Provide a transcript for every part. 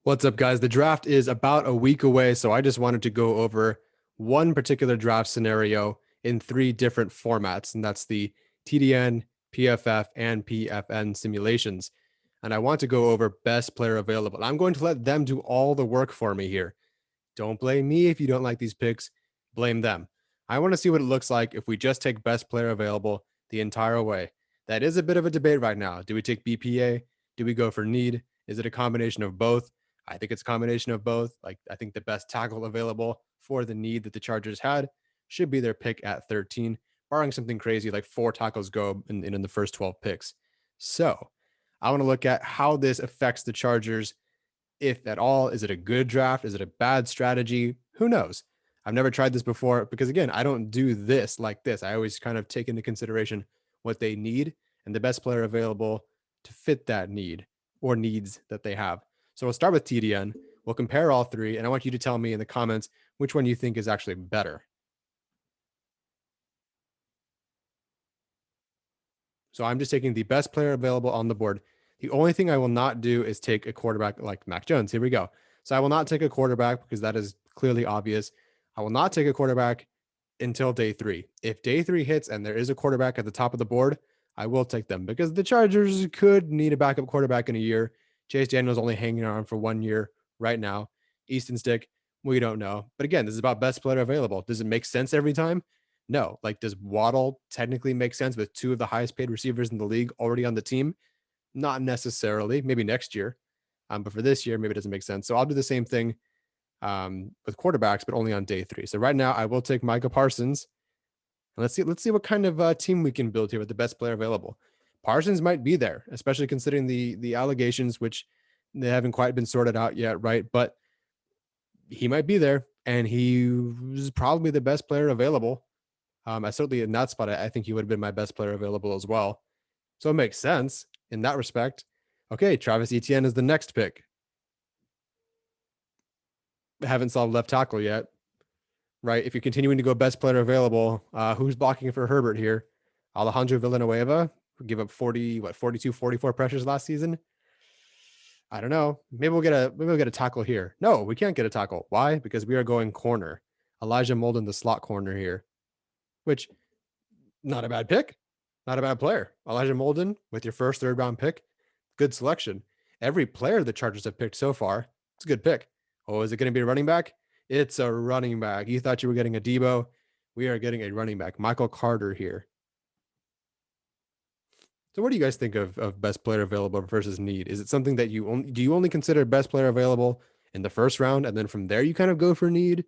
What's up, guys? The draft is about a week away, so I just wanted to go over one particular draft scenario in 3 different formats, and that's the TDN, PFF, and PFN simulations. And I want to go over best player available. I'm going to let them do all the work for me here. Don't blame me if you don't like these picks. Blame them. I want to see what it looks like if we just take best player available the entire way. That is a bit of a debate right now. Do we take BPA? Do we go for need? Is it a combination of both? I think it's a combination of both. Like, I think the best tackle available for the need that the Chargers had should be their pick at 13, barring something crazy like 4 tackles go in the first 12 picks. So I want to look at how this affects the Chargers, if at all. Is it a good draft? Is it a bad strategy? Who knows? I've never tried this before because, again, I don't do this like this. I always kind of take into consideration what they need and the best player available to fit that need or needs that they have. So we'll start with TDN. We'll compare all 3, and I want you to tell me in the comments which one you think is actually better. So I'm just taking the best player available on the board. The only thing I will not do is take a quarterback like Mac Jones. Here we go. So I will not take a quarterback because that is clearly obvious. I will not take a quarterback until day 3. If day 3 hits and there is a quarterback at the top of the board, I will take them because the Chargers could need a backup quarterback in a year. Chase Daniel's only hanging around for 1 year right now. Easton Stick, we don't know. But again, this is about best player available. Does it make sense every time? No. Like, does Waddle technically make sense with 2 of the highest paid receivers in the league already on the team? Not necessarily. Maybe next year. But for this year, maybe it doesn't make sense. So I'll do the same thing with quarterbacks, but only on day 3. So right now, I will take Micah Parsons. And let's see what kind of team we can build here with the best player available. Parsons might be there, especially considering the allegations, which they haven't quite been sorted out yet, right? But he might be there, and he was probably the best player available. I certainly, in that spot, I think he would have been my best player available as well. So it makes sense in that respect. Okay, Travis Etienne is the next pick. Haven't solved left tackle yet, right? If you're continuing to go best player available, who's blocking for Herbert here? Alejandro Villanueva, who gave up 42, 44 pressures last season. I don't know. Maybe we'll get a tackle here. No, we can't get a tackle. Why? Because we are going corner. Elijah Molden, the slot corner here, which not a bad pick, not a bad player. Elijah Molden with your first 3rd round pick, good selection. Every player the Chargers have picked so far, it's a good pick. Oh, is it going to be a running back? It's a running back. You thought you were getting a Debo. We are getting a running back. Michael Carter here. So what do you guys think of best player available versus need? Is it something that do you only consider best player available in the first round, and then from there you kind of go for need?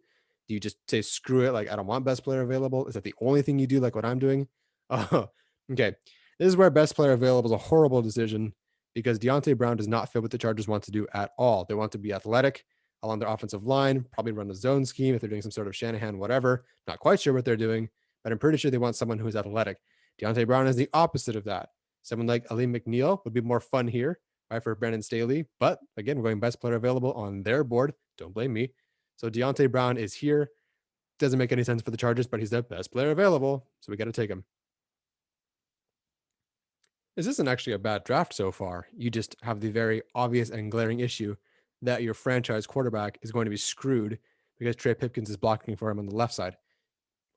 Do you just say, screw it, like, I don't want best player available? Is that the only thing you do, like what I'm doing? Oh, okay. This is where best player available is a horrible decision because Deontay Brown does not fit what the Chargers want to do at all. They want to be athletic along their offensive line, probably run a zone scheme if they're doing some sort of Shanahan, whatever. Not quite sure what they're doing, but I'm pretty sure they want someone who is athletic. Deontay Brown is the opposite of that. Someone like Ali McNeil would be more fun here, right, for Brandon Staley. But again, we're going best player available on their board. Don't blame me. So Deontay Brown is here. Doesn't make any sense for the Chargers, but he's the best player available. So we got to take him. This isn't actually a bad draft so far. You just have the very obvious and glaring issue that your franchise quarterback is going to be screwed because Trey Pipkins is blocking for him on the left side.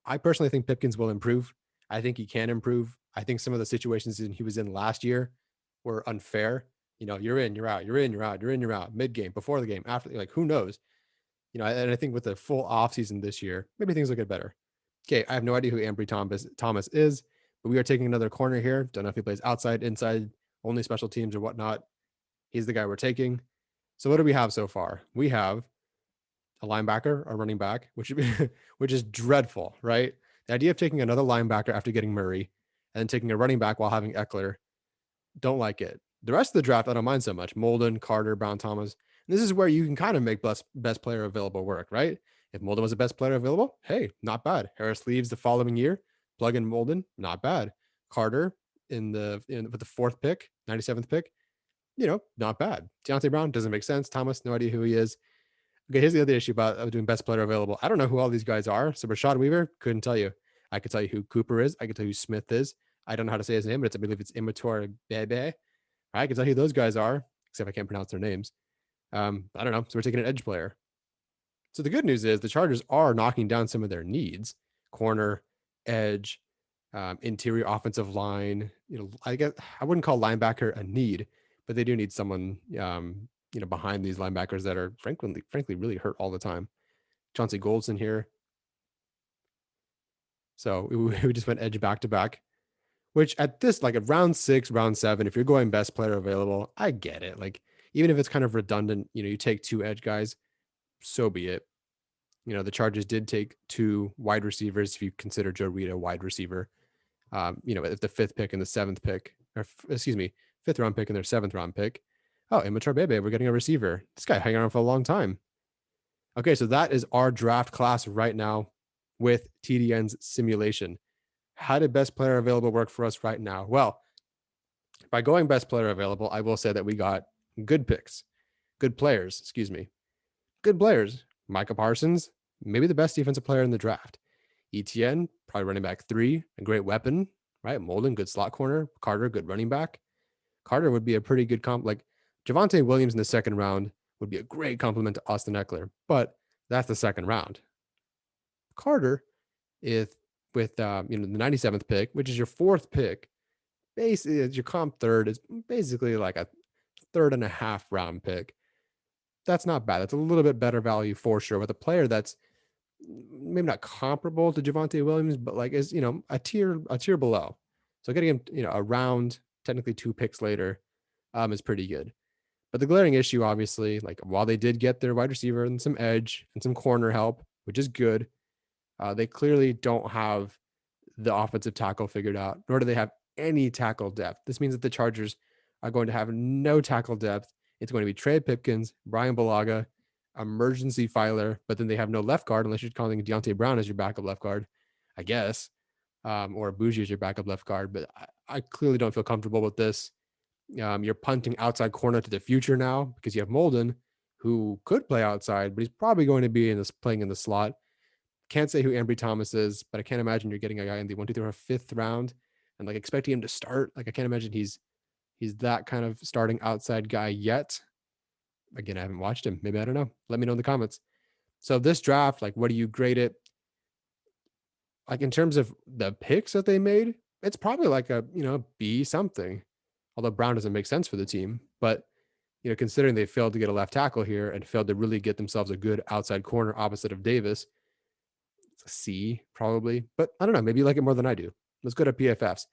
I personally think Pipkins will improve. I think he can improve. I think some of the situations he was in last year were unfair. You know, you're in, you're out, you're in, you're out, you're in, you're out, mid-game, before the game, after, like, who knows? You know, and I think with the full offseason this year, maybe things will get better. Okay, I have no idea who Ambry Thomas is, but we are taking another corner here. Don't know if he plays outside, inside, only special teams or whatnot. He's the guy we're taking. So what do we have so far? We have a linebacker, a running back, which is dreadful, right? The idea of taking another linebacker after getting Murray and then taking a running back while having Eckler, don't like it. The rest of the draft, I don't mind so much. Molden, Carter, Brown, Thomas. And this is where you can kind of make best player available work, right? If Molden was the best player available, hey, not bad. Harris leaves the following year, plug in Molden, not bad. Carter with the 4th pick, 97th pick, you know, not bad. Deontay Brown doesn't make sense. Thomas, no idea who he is. Okay, here's the other issue about doing best player available. I don't know who all these guys are. So Rashad Weaver, couldn't tell you. I could tell you who Cooper is. I could tell you who Smith is. I don't know how to say his name, but I believe it's Immature Bebe. I can tell you who those guys are, except I can't pronounce their names. I don't know. So we're taking an edge player. So the good news is the Chargers are knocking down some of their needs: corner, edge, interior offensive line. I guess I wouldn't call linebacker a need, but they do need someone, behind these linebackers that are frankly really hurt all the time. Chauncey Goldson here. So we just went edge back to back, which at this, like at round 6, round 7, if you're going best player available, I get it. Like, even if it's kind of redundant, you take 2 edge guys, so be it. The Chargers did take 2 wide receivers, if you consider Joe Reed a wide receiver. If the 5th pick and the 7th pick, or excuse me, 5th round pick and their 7th round pick. Oh, Immature Bebe, we're getting a receiver. This guy hanging around for a long time. Okay, so that is our draft class right now with TDN's simulation. How did best player available work for us right now? Well, by going best player available, I will say that we got good picks, good players, good players. Micah Parsons, maybe the best defensive player in the draft. ETN, probably running back 3, a great weapon, right? Molden, good slot corner. Carter, good running back. Carter would be a pretty good comp. Like Javonte Williams in the 2nd round would be a great compliment to Austin Eckler, but that's the 2nd round. Carter, with the 97th pick, which is your 4th pick, basically your comp 3rd is basically like a 3.5 round pick. That's not bad. That's a little bit better value for sure with a player that's maybe not comparable to Javonte Williams, but like is a tier below. So getting him a round, technically 2 picks later, is pretty good. But the glaring issue, obviously, like while they did get their wide receiver and some edge and some corner help, which is good, they clearly don't have the offensive tackle figured out, nor do they have any tackle depth. This means that the Chargers are going to have no tackle depth. It's going to be Trey Pipkins, Brian Bulaga, emergency filer, but then they have no left guard unless you're calling Deontay Brown as your backup left guard, I guess, or Bougie as your backup left guard. But I clearly don't feel comfortable with this. You're punting outside corner to the future now because you have Molden, who could play outside, but he's probably going to be playing in the slot. Can't say who Ambry Thomas is, but I can't imagine you're getting a guy in the 1, 2, 3, or 5th round and like expecting him to start. Like I can't imagine he's that kind of starting outside guy yet. Again, I haven't watched him. Maybe I don't know. Let me know in the comments. So this draft, like, what do you grade it? Like in terms of the picks that they made, it's probably like a B something. Although Brown doesn't make sense for the team, but considering they failed to get a left tackle here and failed to really get themselves a good outside corner opposite of Davis, it's a C probably. But I don't know. Maybe you like it more than I do. Let's go to PFFs.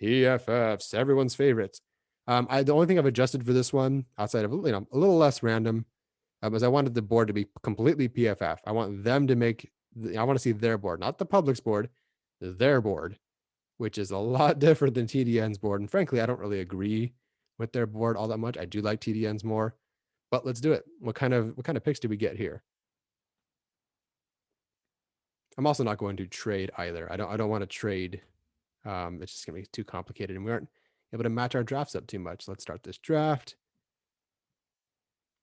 PFFs, everyone's favorites. The only thing I've adjusted for this one, outside of a little less random, is I wanted the board to be completely PFF. I want them to I want to see their board, not the public's board, their board, which is a lot different than TDN's board. And frankly, I don't really agree with their board all that much. I do like TDN's more, but let's do it. What kind of picks do we get here? I'm also not going to trade either. I don't want to trade. It's just gonna be too complicated, and we aren't able to match our drafts up too much. Let's start this draft.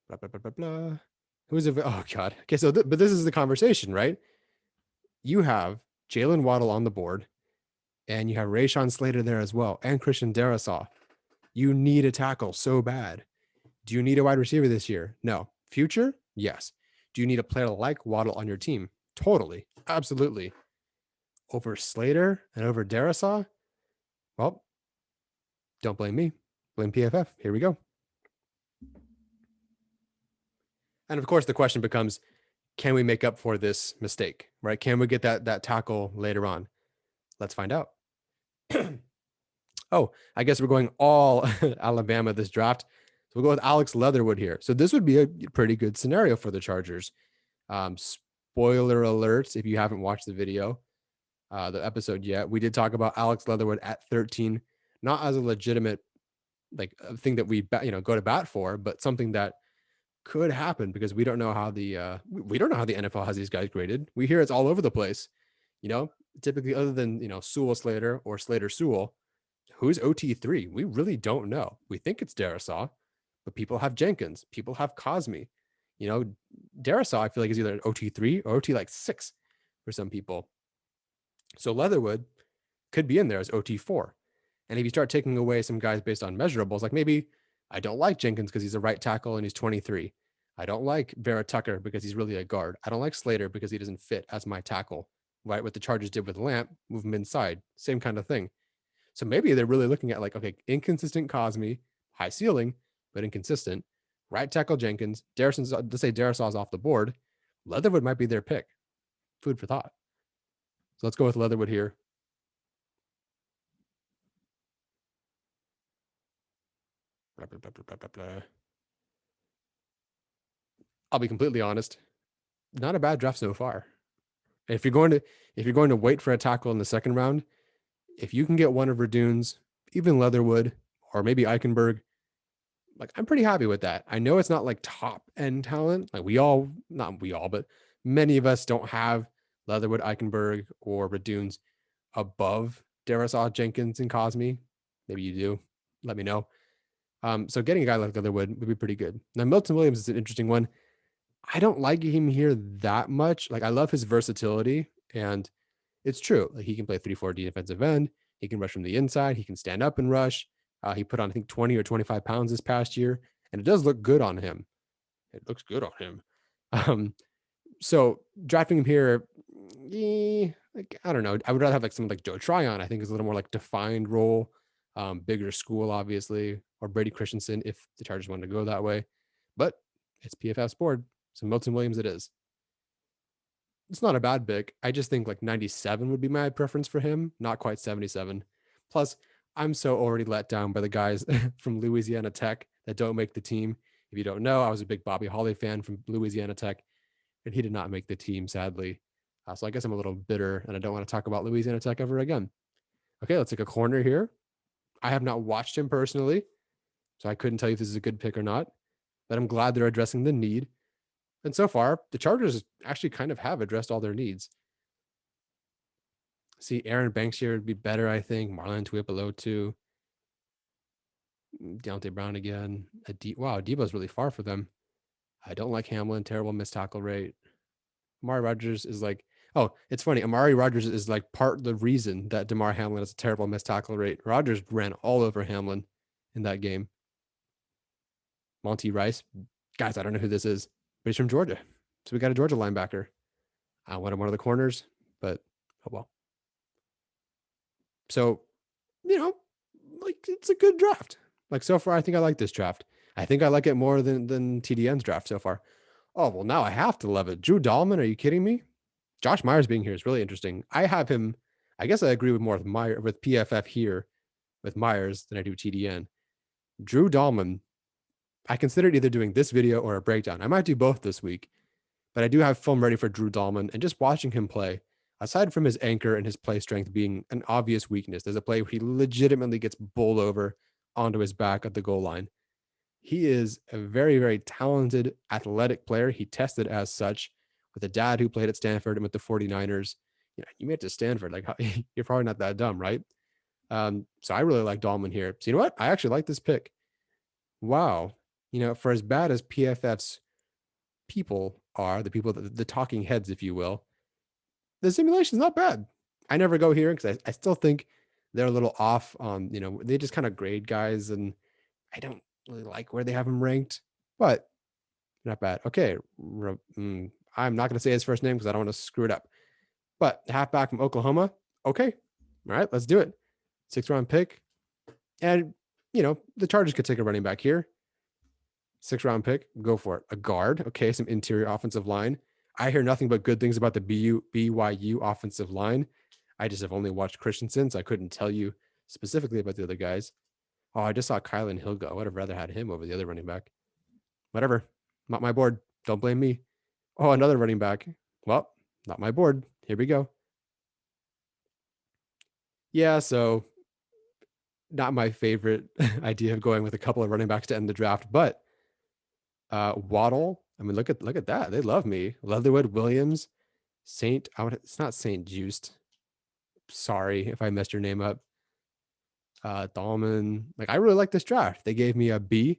Blah blah blah blah blah. Who's oh god. Okay, so but this is the conversation, right? You have Jalen Waddle on the board, and you have Rashawn Slater there as well, and Christian Darrisaw. You need a tackle so bad. Do you need a wide receiver this year? No. Future? Yes. Do you need a player like Waddle on your team? Totally. Absolutely. Over Slater and over Darrisaw? Well, don't blame me. Blame PFF. Here we go. And of course, the question becomes, can we make up for this mistake, right? Can we get that tackle later on? Let's find out. Oh, I guess we're going all Alabama this draft. So we'll go with Alex Leatherwood here. So this would be a pretty good scenario for the Chargers. Spoiler alerts, if you haven't watched the video, the episode yet, we did talk about Alex Leatherwood at 13, not as a legitimate thing that we go to bat for, but something that could happen because we don't know how the NFL has these guys graded. We hear it's all over the place. Typically other than Sewell Slater or Slater Sewell, who's OT3? We really don't know. We think it's Darrisaw, but people have Jenkins, people have Cosme. Darrisaw I feel like is either an OT3 or OT 6 for some people. So Leatherwood could be in there as OT4. And if you start taking away some guys based on measurables, like maybe I don't like Jenkins because he's a right tackle and he's 23. I don't like Vera Tucker because he's really a guard. I don't like Slater because he doesn't fit as my tackle, right? What the Chargers did with Lamp, move him inside, same kind of thing. So maybe they're really looking at like, okay, inconsistent Cosme, high ceiling, but inconsistent. Right tackle Jenkins, let's say Darrisaw's off the board. Leatherwood might be their pick. Food for thought. So let's go with Leatherwood here. Blah, blah, blah, blah, blah, blah. I'll be completely honest. Not a bad draft so far. If you're going to wait for a tackle in the second round, if you can get one of Radunes, even Leatherwood, or maybe Eichenberg, like I'm pretty happy with that. I know it's not like top end talent. Like not we all, but many of us don't have Leatherwood, Eichenberg, or Radunes above Darisaw, Jenkins, and Cosme. Maybe you do. Let me know. So getting a guy like Leatherwood would be pretty good. Now Milton Williams is an interesting one. I don't like him here that much. Like I love his versatility, and it's true. Like he can play 3-4 defensive end. He can rush from the inside. He can stand up and rush. He put on I think 20 or 25 pounds this past year, and it does look good on him. It looks good on him. So drafting him here, like I don't know. I would rather have like someone like Joe Tryon. I think is a little more like defined role, bigger school, obviously, or Brady Christensen if the Chargers want to go that way. But it's PFF's board, so Milton Williams it is. It's not a bad pick. I just think like 97 would be my preference for him, not quite 77. Plus, I'm so already let down by the guys from Louisiana Tech that don't make the team. If you don't know, I was a big Bobby Holly fan from Louisiana Tech, and he did not make the team, sadly. So I guess I'm a little bitter, and I don't want to talk about Louisiana Tech ever again. Okay, let's take a corner here. I have not watched him personally, so I couldn't tell you if this is a good pick or not, but I'm glad they're addressing the need. And so far, the Chargers actually kind of have addressed all their needs. See, Aaron Banks here would be better, I think. Marlon Tuipulotu too. Deontay Brown again. Wow, Debo's really far for them. I don't like Hamlin. Terrible missed tackle rate. Amari Rogers is like, oh, it's funny. Amari Rogers is like part of the reason that DeMar Hamlin has a terrible missed tackle rate. Rogers ran all over Hamlin in that game. Monty Rice. Guys, I don't know who this is, but he's from Georgia. So we got a Georgia linebacker. I wanted one of the corners, but oh well. So, like it's a good draft. Like so far, I think I like this draft. I think I like it more than TDN's draft so far. Oh, well, now I have to love it. Drew Dahlman, are you kidding me? Josh Myers being here is really interesting. I have him, I guess I agree with more with PFF here with Myers than I do TDN. Drew Dahlman, I considered either doing this video or a breakdown. I might do both this week, but I do have film ready for Drew Dahlman, and just watching him play, aside from his anchor and his play strength being an obvious weakness, there's a play where he legitimately gets bowled over onto his back at the goal line. He is a very, very talented, athletic player. He tested as such with a dad who played at Stanford and with the 49ers. You made it to Stanford. Like, you're probably not that dumb, right? So I really like Dahlman here. So you know what? I actually like this pick. Wow. For as bad as PFF's people are, the people, the talking heads, if you will, the simulation's not bad. I never go here because I still think they're a little off on, they just kind of grade guys, and I don't really like where they have him ranked, but not bad. Okay. I'm not going to say his first name because I don't want to screw it up, but halfback from Oklahoma. Okay. All right, let's do it. 6th round pick. And, the Chargers could take a running back here. 6th round pick. Go for it. A guard. Okay. Some interior offensive line. I hear nothing but good things about the BYU offensive line. I just have only watched Christensen, so I couldn't tell you specifically about the other guys. Oh, I just saw Kylan Hilga. I would have rather had him over the other running back. Whatever. Not my board. Don't blame me. Oh, another running back. Well, not my board. Here we go. Yeah, so not my favorite idea of going with a couple of running backs to end the draft, but Waddle. I mean, look at that. They love me. Leatherwood, Williams, it's not Saint Just. Sorry if I messed your name up. Dahlman. Like, I really like this draft. They gave me a B.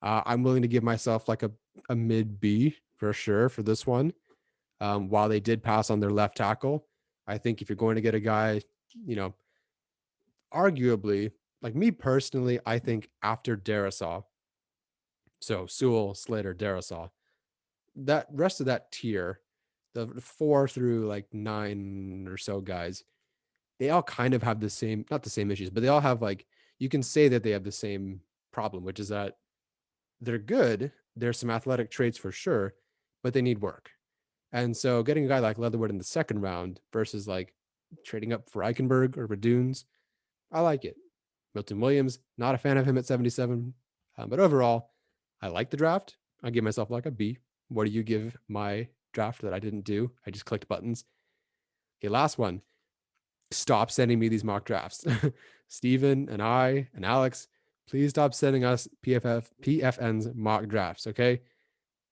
I'm willing to give myself like a mid B for sure for this one. While they did pass on their left tackle, I think if you're going to get a guy, arguably, like me personally, I think after Darisaw, so Sewell, Slater, Darisaw, that rest of that tier, the 4 through like 9 or so guys, they all kind of have the same, not the same issues, but they all have like, you can say that they have the same problem, which is that they're good. There's some athletic traits for sure, but they need work. And so getting a guy like Leatherwood in the second round versus like trading up for Eichenberg or Raduns, I like it. Milton Williams, not a fan of him at 77. But overall, I like the draft. I give myself like a B. What do you give my draft that I didn't do? I just clicked buttons. Okay, last one. Stop sending me these mock drafts. Steven and I and Alex, please stop sending us PFN's mock drafts, okay?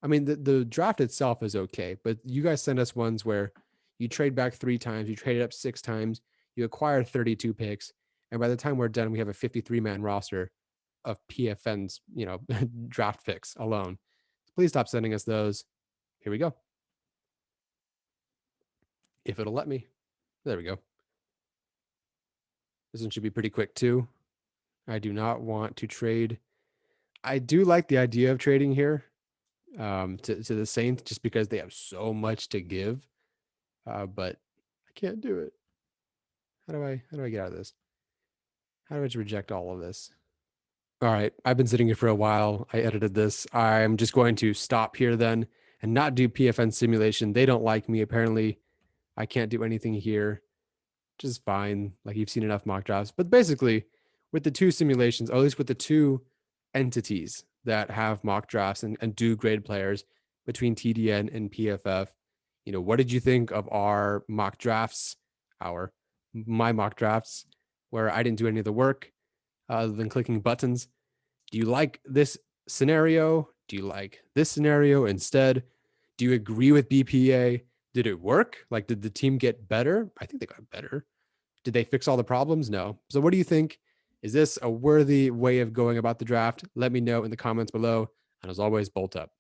I mean, the draft itself is okay, but you guys send us ones where you trade back 3 times, you traded up 6 times, you acquire 32 picks, and by the time we're done, we have a 53-man roster of PFN's, draft picks alone. Please stop sending us those. Here we go. If it'll let me. There we go. This one should be pretty quick too. I do not want to trade. I do like the idea of trading here to the Saints just because they have so much to give. But I can't do it. How do I get out of this? How do I just reject all of this? All right, I've been sitting here for a while. I edited this. I'm just going to stop here then and not do PFN simulation. They don't like me. Apparently, I can't do anything here. Which is fine. Like you've seen enough mock drafts. But basically, with the 2 simulations, or at least with the 2 entities that have mock drafts and do grade players between TDN and PFF, what did you think of our mock drafts? My mock drafts, where I didn't do any of the work other than clicking buttons. Do you like this scenario? Do you like this scenario instead? Do you agree with BPA? Did it work? Like, did the team get better? I think they got better. Did they fix all the problems? No. So what do you think? Is this a worthy way of going about the draft? Let me know in the comments below. And as always, bolt up.